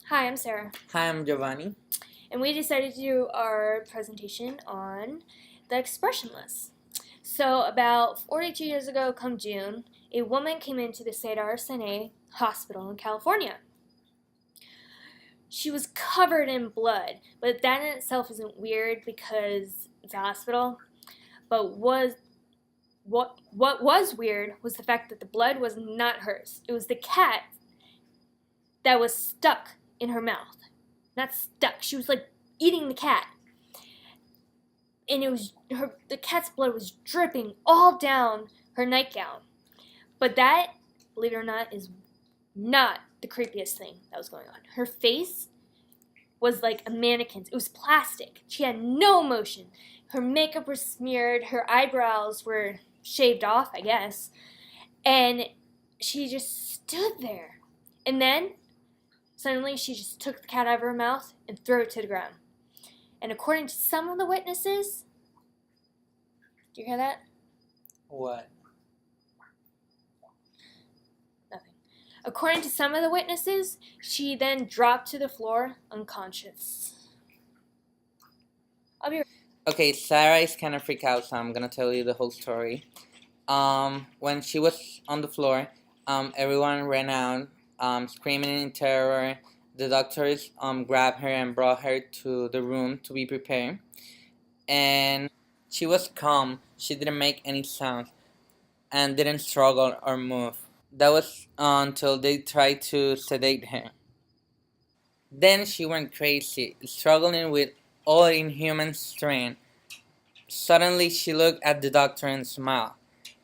Hi, I'm Sarah, Hi, I'm Giovanni. and we decided to do our presentation on the expressionless. So, about 42 years ago, come June, a woman came into the Cedars-Sinai hospital in California. She was covered in blood, but that in itself isn't weird because it's a hospital. But what was weird was the fact that the blood was not hers. It was the cat that was stuck in her mouth. Not stuck. She was like eating the cat. And the cat's blood was dripping all down her nightgown. But that, believe it or not, is not the creepiest thing that was going on. Her face was like a mannequin's. It was plastic. She had no emotion. Her makeup was smeared. Her eyebrows were shaved off, I guess. And she just stood there. And then, suddenly, she just took the cat out of her mouth and threw it to the ground. And according to some of the witnesses, do you hear that? What? Nothing. According to some of the witnesses, she then dropped to the floor unconscious. I'll be. Okay, Sarah is kind of freaked out, so I'm gonna tell you the whole story. When she was on the floor, everyone ran out, screaming in terror. The doctors grabbed her and brought her to the room to be prepared. And she was calm. She didn't make any sound and didn't struggle or move. That was until they tried to sedate her. Then she went crazy, struggling with all inhuman strength. Suddenly she looked at the doctor and smiled.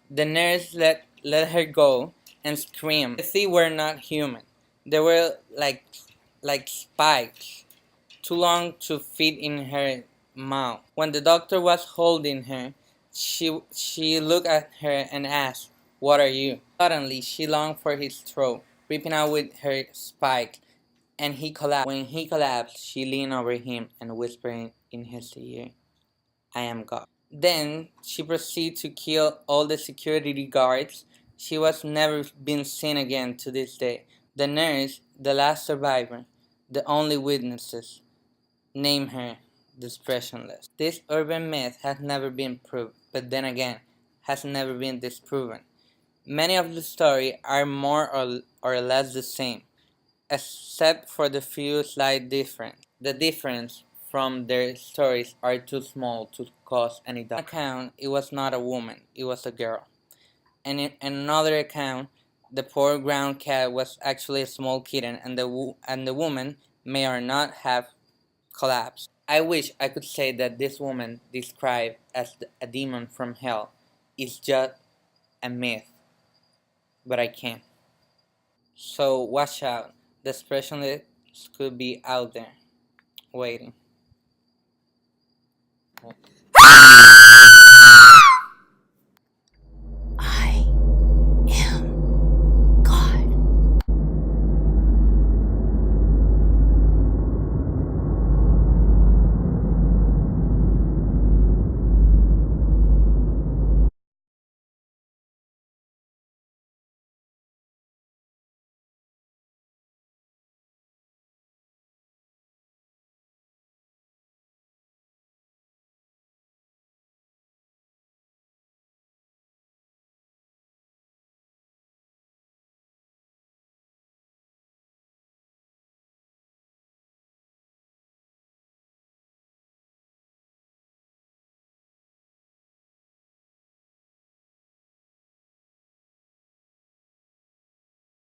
The nurse let her go and screamed. The teeth were not human. They were like spikes, too long to fit in her mouth. When the doctor was holding her, she looked at her and asked, "What are you?" Suddenly she longed for his throat, ripping out with her spike, and he collapsed. When he collapsed, she leaned over him and whispered in his ear, "I am God." Then she proceeded to kill all the security guards. She was never been seen again to this day. The nurse, the last survivor, the only witnesses, name her the expressionless. This urban myth has never been proved, but then again, has never been disproven. Many of the stories are more or less the same, except for the few slight difference. The difference from their stories are too small to cause any doubt. In one account, it was not a woman, it was a girl. And in another account, the poor ground cat was actually a small kitten, and the woman may or not have collapsed. I wish I could say that this woman, described as a demon from hell, is just a myth, but I can't. So watch out, the expressionless could be out there, waiting.